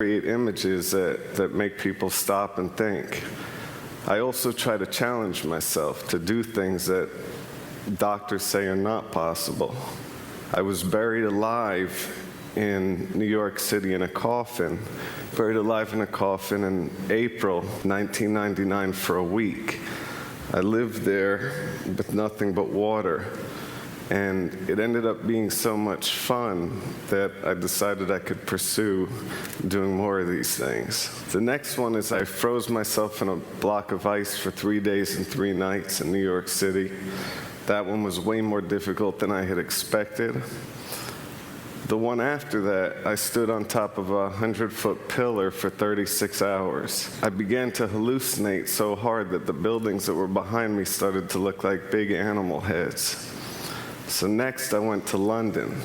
create images that make people stop and think. I also try to challenge myself to do things that doctors say are not possible. I was buried alive in New York City in a coffin, buried alive in a coffin in April 1999 for a week. I lived there with nothing but water. And it ended up being so much fun that I decided I could pursue doing more of these things. The next one is I froze myself in a block of ice for 3 days and 3 nights in New York City. That one was way more difficult than I had expected. The one after that, I stood on top of a 100-foot pillar for 36 hours. I began to hallucinate so hard that the buildings that were behind me started to look like big animal heads. So next I went to London.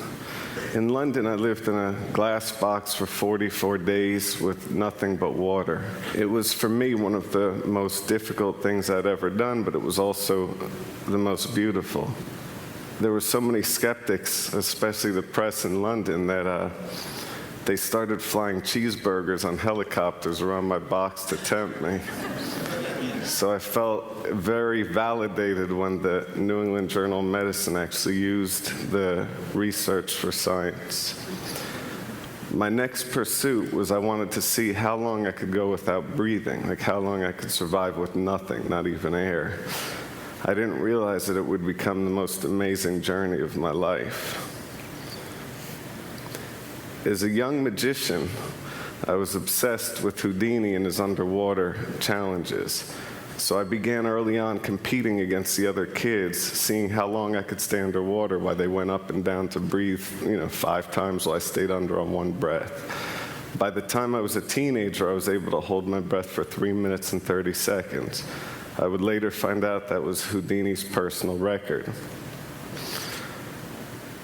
In London I lived in a glass box for 44 days with nothing but water. It was for me one of the most difficult things I'd ever done, but it was also the most beautiful. There were so many skeptics, especially the press in London, that they started flying cheeseburgers on helicopters around my box to tempt me. So I felt very validated when the New England Journal of Medicine actually used the research for science. My next pursuit was I wanted to see how long I could go without breathing, like how long I could survive with nothing, not even air. I didn't realize that it would become the most amazing journey of my life. As a young magician, I was obsessed with Houdini and his underwater challenges. So I began early on competing against the other kids, seeing how long I could stay underwater while they went up and down to breathe, 5 times while I stayed under on one breath. By the time I was a teenager, I was able to hold my breath for 3 minutes and 30 seconds. I would later find out that was Houdini's personal record.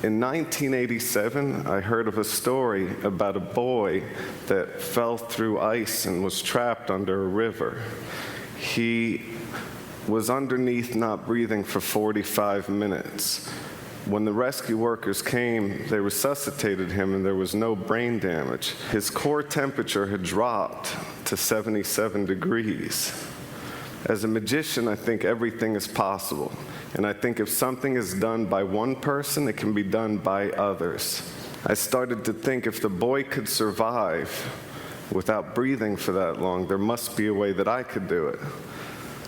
In 1987, I heard of a story about a boy that fell through ice and was trapped under a river. He was underneath not breathing for 45 minutes. When the rescue workers came, they resuscitated him and there was no brain damage. His core temperature had dropped to 77 degrees. As a magician, I think everything is possible. And I think if something is done by one person, it can be done by others. I started to think if the boy could survive without breathing for that long, there must be a way that I could do it.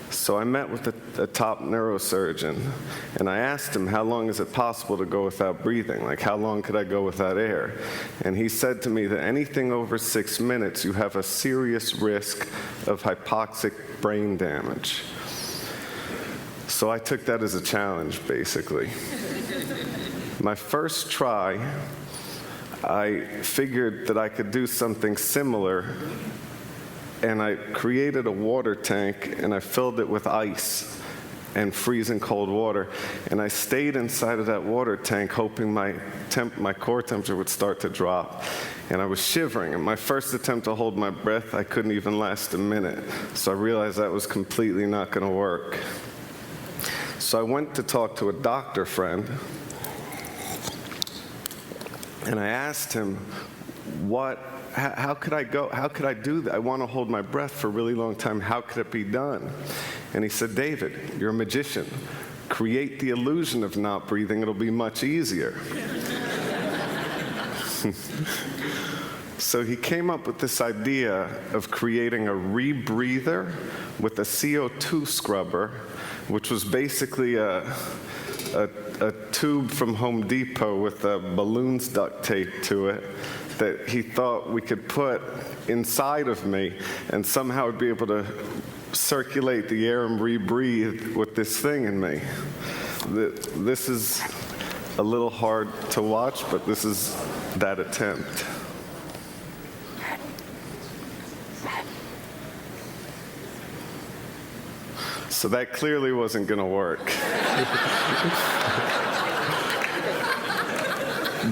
So I met with a top neurosurgeon, and I asked him, how long is it possible to go without breathing? Like, how long could I go without air? And he said to me that anything over 6 minutes, you have a serious risk of hypoxic brain damage. So I took that as a challenge, basically. My first try, I figured that I could do something similar, and I created a water tank, and I filled it with ice and freezing cold water, and I stayed inside of that water tank hoping my core temperature would start to drop. And I was shivering, and my first attempt to hold my breath, I couldn't even last a minute, so I realized that was completely not going to work. So I went to talk to a doctor friend, and I asked him, how could I do that? I want to hold my breath for a really long time. How could it be done? And he said, David, you're a magician. Create the illusion of not breathing. It'll be much easier. So he came up with this idea of creating a rebreather with a CO2 scrubber, which was basically a tube from Home Depot with balloons duct taped to it that he thought we could put inside of me, and somehow I'd be able to circulate the air and rebreathe with this thing in me. This is a little hard to watch, but this is that attempt. So that clearly wasn't going to work.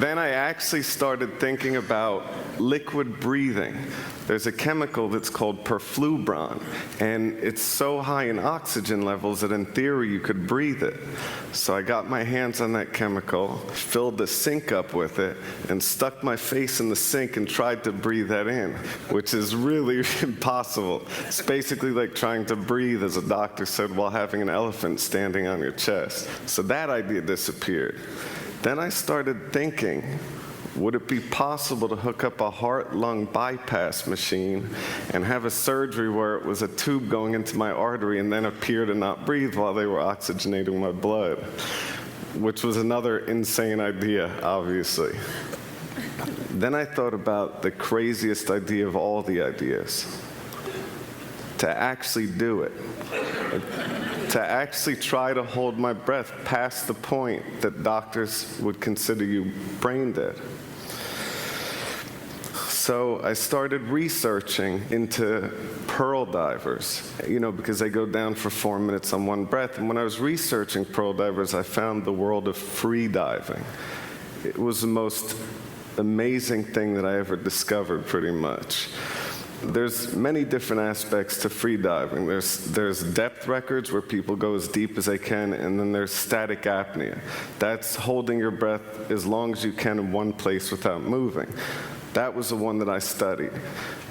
Then I actually started thinking about liquid breathing. There's a chemical that's called perfluoron, and it's so high in oxygen levels that in theory you could breathe it. So I got my hands on that chemical, filled the sink up with it, and stuck my face in the sink and tried to breathe that in, which is really impossible. It's basically like trying to breathe, as a doctor said, while having an elephant standing on your chest. So that idea disappeared. Then I started thinking, would it be possible to hook up a heart-lung bypass machine and have a surgery where it was a tube going into my artery and then appear to not breathe while they were oxygenating my blood? Which was another insane idea, obviously. Then I thought about the craziest idea of all the ideas. To actually do it. To actually try to hold my breath past the point that doctors would consider you brain dead. So I started researching into pearl divers, because they go down for 4 minutes on one breath. And when I was researching pearl divers, I found the world of free diving. It was the most amazing thing that I ever discovered, pretty much. There's many different aspects to free diving. There's depth records where people go as deep as they can, and then there's static apnea. That's holding your breath as long as you can in one place without moving. That was the one that I studied.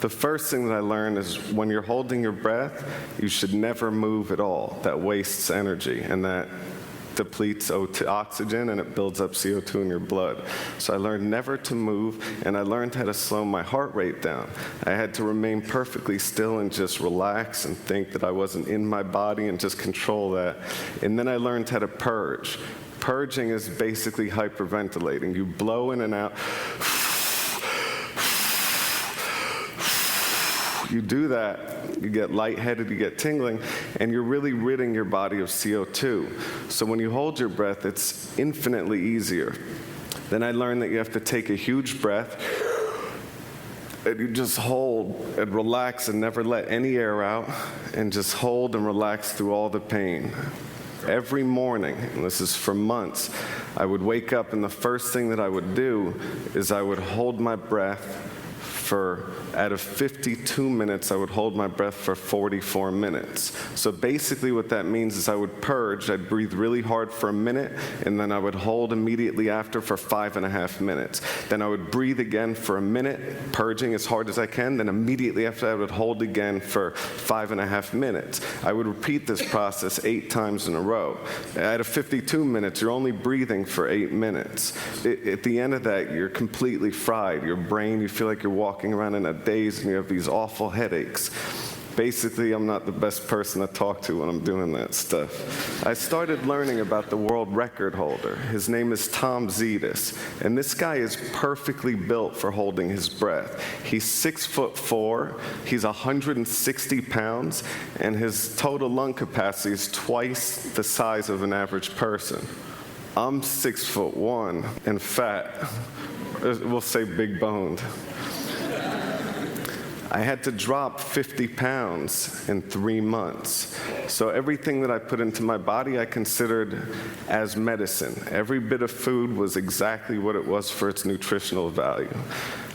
The first thing that I learned is when you're holding your breath, you should never move at all. That wastes energy, and that depletes oxygen, and it builds up CO2 in your blood. So I learned never to move, and I learned how to slow my heart rate down. I had to remain perfectly still and just relax and think that I wasn't in my body and just control that. And then I learned how to purge. Purging is basically hyperventilating. You blow in and out. You do that, you get lightheaded, you get tingling, and you're really ridding your body of CO2. So when you hold your breath, it's infinitely easier. Then I learned that you have to take a huge breath, and you just hold and relax and never let any air out, and just hold and relax through all the pain. Every morning, and this is for months, I would wake up, and the first thing that I would do is I would hold my breath out of 52 minutes, I would hold my breath for 44 minutes. So basically what that means is I would purge, I'd breathe really hard for a minute, and then I would hold immediately after for 5.5 minutes. Then I would breathe again for a minute, purging as hard as I can, then immediately after I would hold again for 5.5 minutes. I would repeat this process 8 times in a row. Out of 52 minutes, you're only breathing for 8 minutes. At the end of that, you're completely fried. Your brain, you feel like you're walking around in a daze and you have these awful headaches. Basically, I'm not the best person to talk to when I'm doing that stuff. I started learning about the world record holder. His name is Tom Zetas, and this guy is perfectly built for holding his breath. He's 6'4", he's 160 pounds, and his total lung capacity is twice the size of an average person. I'm 6'1" and fat. We'll say big boned. I had to drop 50 pounds in 3 months. So everything that I put into my body I considered as medicine. Every bit of food was exactly what it was for its nutritional value.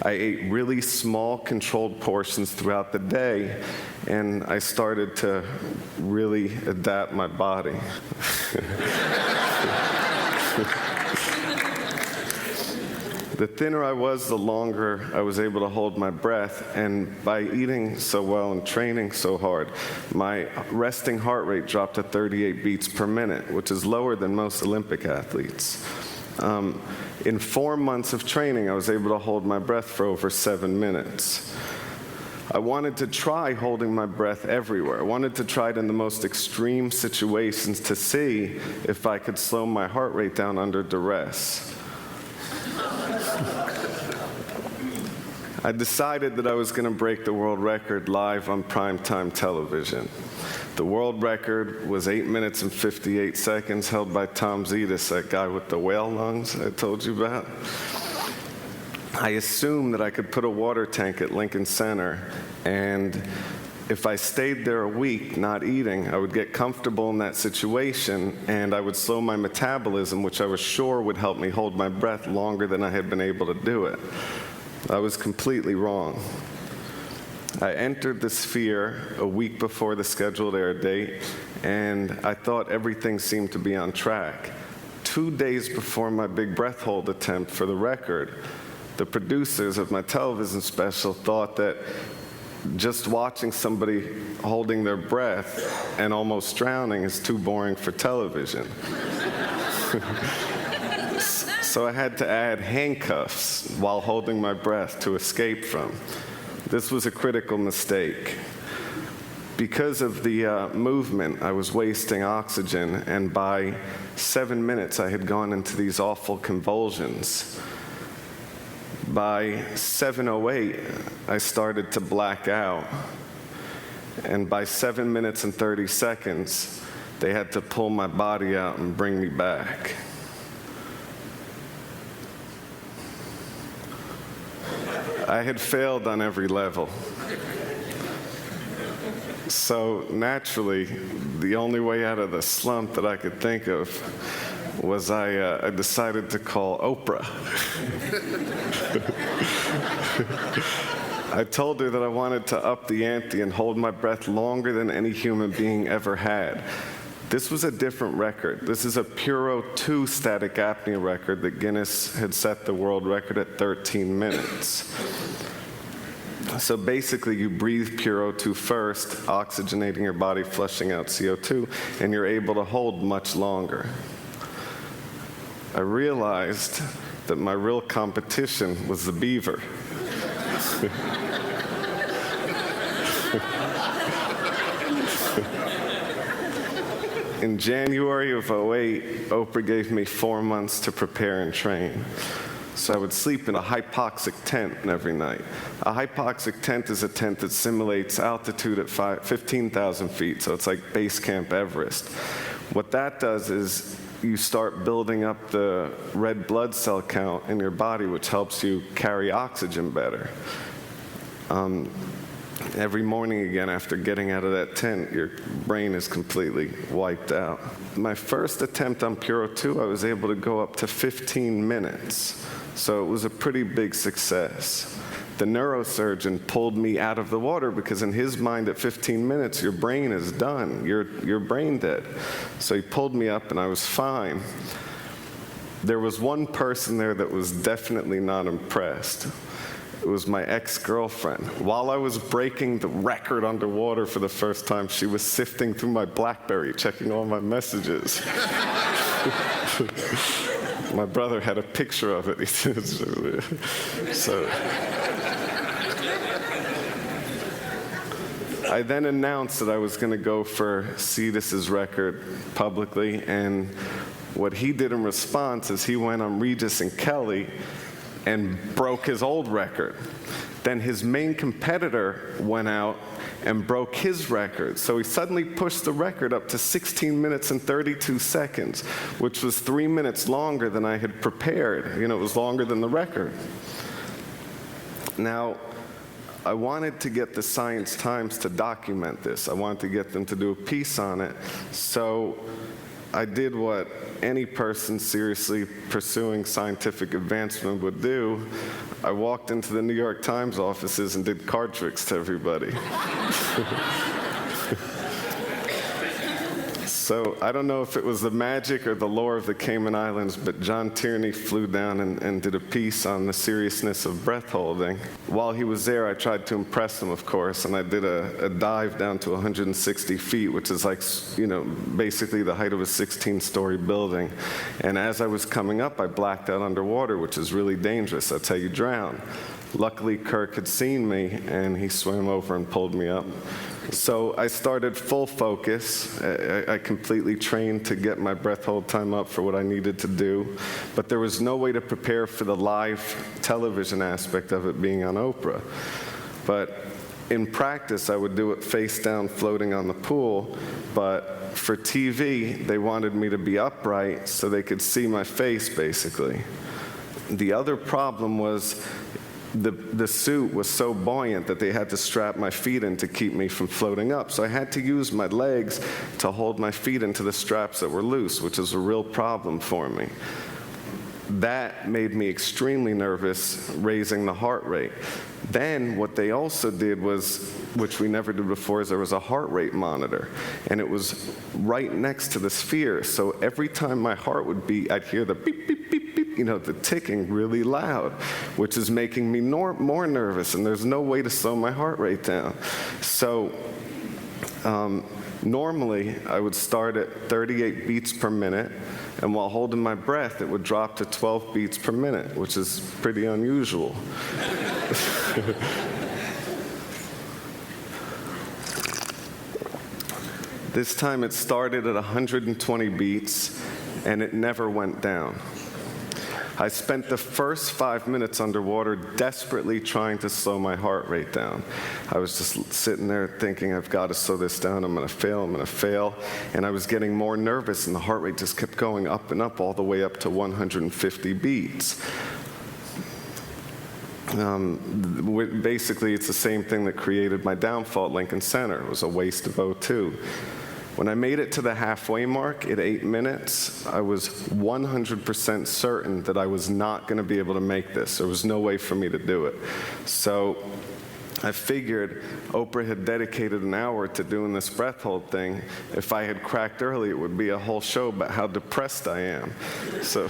I ate really small, controlled portions throughout the day, and I started to really adapt my body. The thinner I was, the longer I was able to hold my breath, and by eating so well and training so hard, my resting heart rate dropped to 38 beats per minute, which is lower than most Olympic athletes. In 4 months of training, I was able to hold my breath for over 7 minutes. I wanted to try holding my breath everywhere. I wanted to try it in the most extreme situations to see if I could slow my heart rate down under duress. I decided that I was going to break the world record live on primetime television. The world record was 8 minutes and 58 seconds, held by Tom Zetas, that guy with the whale lungs I told you about. I assumed that I could put a water tank at Lincoln Center and If I stayed there a week not eating, I would get comfortable in that situation, and I would slow my metabolism, which I was sure would help me hold my breath longer than I had been able to do it. I was completely wrong. I entered the sphere a week before the scheduled air date, and I thought everything seemed to be on track. 2 days before my big breath hold attempt for the record, the producers of my television special thought that just watching somebody holding their breath and almost drowning is too boring for television. So I had to add handcuffs while holding my breath to escape from. This was a critical mistake. Because of the movement, I was wasting oxygen, and by 7 minutes I had gone into these awful convulsions. By 7:08, I started to black out, and by 7 minutes and 30 seconds, they had to pull my body out and bring me back. I had failed on every level. So naturally, the only way out of the slump that I could think of was I decided to call Oprah. I told her that I wanted to up the ante and hold my breath longer than any human being ever had. This was a different record. This is a Puro 2 static apnea record that Guinness had set the world record at 13 minutes. So basically, you breathe Puro 2 first, oxygenating your body, flushing out CO2, and you're able to hold much longer. I realized that my real competition was the beaver. In January of 2008, Oprah gave me 4 months to prepare and train. So I would sleep in a hypoxic tent every night. A hypoxic tent is a tent that simulates altitude at 15,000 feet, so it's like base camp Everest. What that does is you start building up the red blood cell count in your body, which helps you carry oxygen better. Every morning again, after getting out of that tent, your brain is completely wiped out. My first attempt on Puro 2, I was able to go up to 15 minutes. So it was a pretty big success. The neurosurgeon pulled me out of the water because in his mind at 15 minutes, your brain is done. You're brain dead. So he pulled me up and I was fine. There was one person there that was definitely not impressed. It was my ex-girlfriend. While I was breaking the record underwater for the first time, she was sifting through my BlackBerry, checking all my messages. My brother had a picture of it. So I then announced that I was going to go for Cetus's record publicly, and what he did in response is he went on Regis and Kelly and broke his old record. Then his main competitor went out and broke his record. So he suddenly pushed the record up to 16 minutes and 32 seconds, which was 3 minutes longer than I had prepared. You know, it was longer than the record. Now, I wanted to get the Science Times to document this. I wanted to get them to do a piece on it. So I did what any person seriously pursuing scientific advancement would do. I walked into the New York Times offices and did card tricks to everybody. So I don't know if it was the magic or the lore of the Cayman Islands, but John Tierney flew down and did a piece on the seriousness of breath holding. While he was there, I tried to impress him, of course, and I did a dive down to 160 feet, which is like, you know, basically the height of a 16-story building. And as I was coming up, I blacked out underwater, which is really dangerous. That's how you drown. Luckily, Kirk had seen me, and he swam over and pulled me up. So I started full focus. I completely trained to get my breath hold time up for what I needed to do. But there was no way to prepare for the live television aspect of it being on Oprah. But in practice, I would do it face down, floating on the pool. But for TV, they wanted me to be upright so they could see my face, basically. The other problem was the suit was so buoyant that they had to strap my feet in to keep me from floating up. So I had to use my legs to hold my feet into the straps that were loose, which is a real problem for me. That made me extremely nervous, raising the heart rate. Then what they also did was, which we never did before, is there was a heart rate monitor, and it was right next to the sphere. So every time my heart would beat, I'd hear the beep, beep, beep, beep, the ticking really loud, which is making me more nervous, and there's no way to slow my heart rate down. So normally, I would start at 38 beats per minute, and while holding my breath, it would drop to 12 beats per minute, which is pretty unusual. This time it started at 120 beats, and it never went down. I spent the first 5 minutes underwater desperately trying to slow my heart rate down. I was just sitting there thinking, I've got to slow this down, I'm going to fail. And I was getting more nervous, and the heart rate just kept going up and up, all the way up to 150 beats. Basically, it's the same thing that created my downfall at Lincoln Center. It was a waste of O2. When I made it to the halfway mark at 8 minutes, I was 100% certain that I was not going to be able to make this. There was no way for me to do it. So I figured Oprah had dedicated an hour to doing this breath hold thing. If I had cracked early, it would be a whole show about how depressed I am. So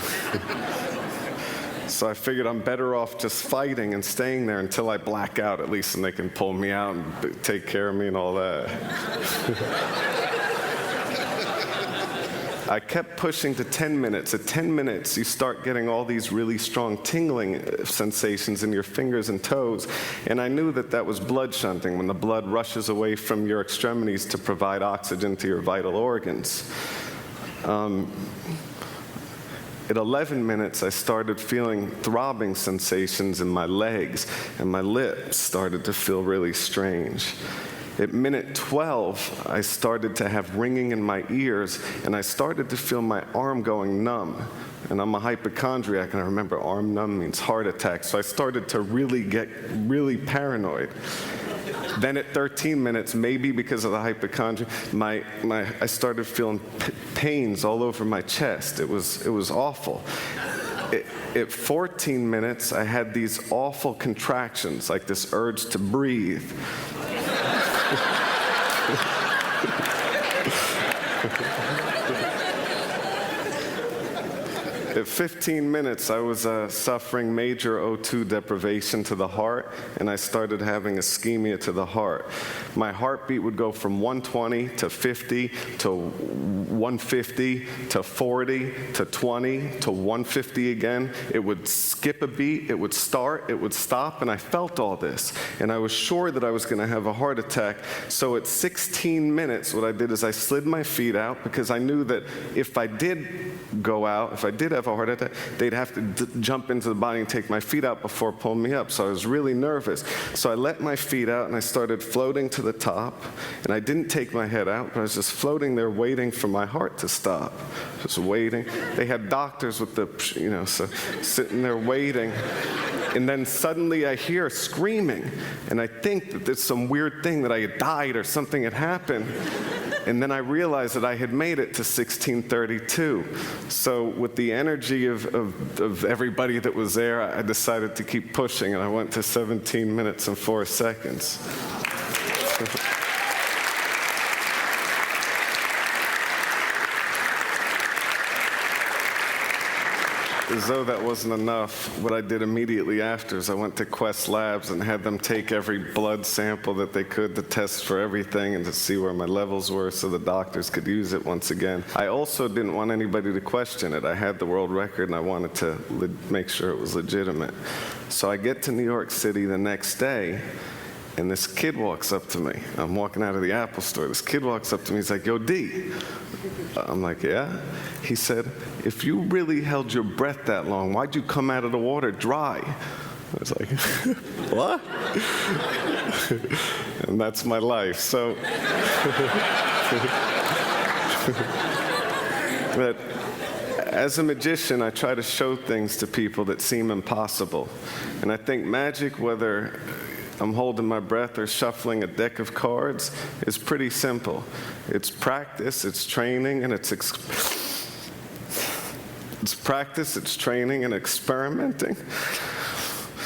I figured I'm better off just fighting and staying there until I black out, at least, and they can pull me out and take care of me and all that. I kept pushing to 10 minutes. At 10 minutes, you start getting all these really strong tingling sensations in your fingers and toes, and I knew that that was blood shunting, when the blood rushes away from your extremities to provide oxygen to your vital organs. At 11 minutes, I started feeling throbbing sensations in my legs, and my lips started to feel really strange. At minute 12, I started to have ringing in my ears, and I started to feel my arm going numb. And I'm a hypochondriac, and I remember arm numb means heart attack, so I started to get really paranoid. Then at 13 minutes, maybe because of the hypochondria, I started feeling pains all over my chest. It was awful. At 14 minutes, I had these awful contractions, like this urge to breathe. At 15 minutes, I was suffering major O2 deprivation to the heart, and I started having ischemia to the heart. My heartbeat would go from 120 to 50 to 150 to 40 to 20 to 150 again. It would skip a beat, it would start, it would stop, and I felt all this. And I was sure that I was going to have a heart attack. So at 16 minutes, what I did is I slid my feet out, because I knew that if I did go out, if I did have a heart attack, they'd have to jump into the body and take my feet out before pulling me up. So I was really nervous. So I let my feet out, and I started floating to the top. And I didn't take my head out, but I was just floating there waiting for my heart to stop. Just waiting. They had doctors with the, so sitting there waiting. And then suddenly I hear screaming. And I think that there's some weird thing, that I had died or something had happened. And then I realized that I had made it to 1632. So with the energy of everybody that was there, I decided to keep pushing, and I went to 17 minutes and 4 seconds. As though that wasn't enough, what I did immediately after is I went to Quest Labs and had them take every blood sample that they could to test for everything and to see where my levels were so the doctors could use it once again. I also didn't want anybody to question it. I had the world record, and I wanted to make sure it was legitimate. So I get to New York City the next day, and this kid walks up to me. I'm walking out of the Apple store. This kid walks up to me. He's like, "Yo, D." I'm like, "Yeah?" He said, "If you really held your breath that long, why'd you come out of the water dry?" I was like, "What?" And that's my life. So, but as a magician, I try to show things to people that seem impossible. And I think magic, whether I'm holding my breath or shuffling a deck of cards, is pretty simple. It's practice, it's training, and it's practice, it's training, and experimenting.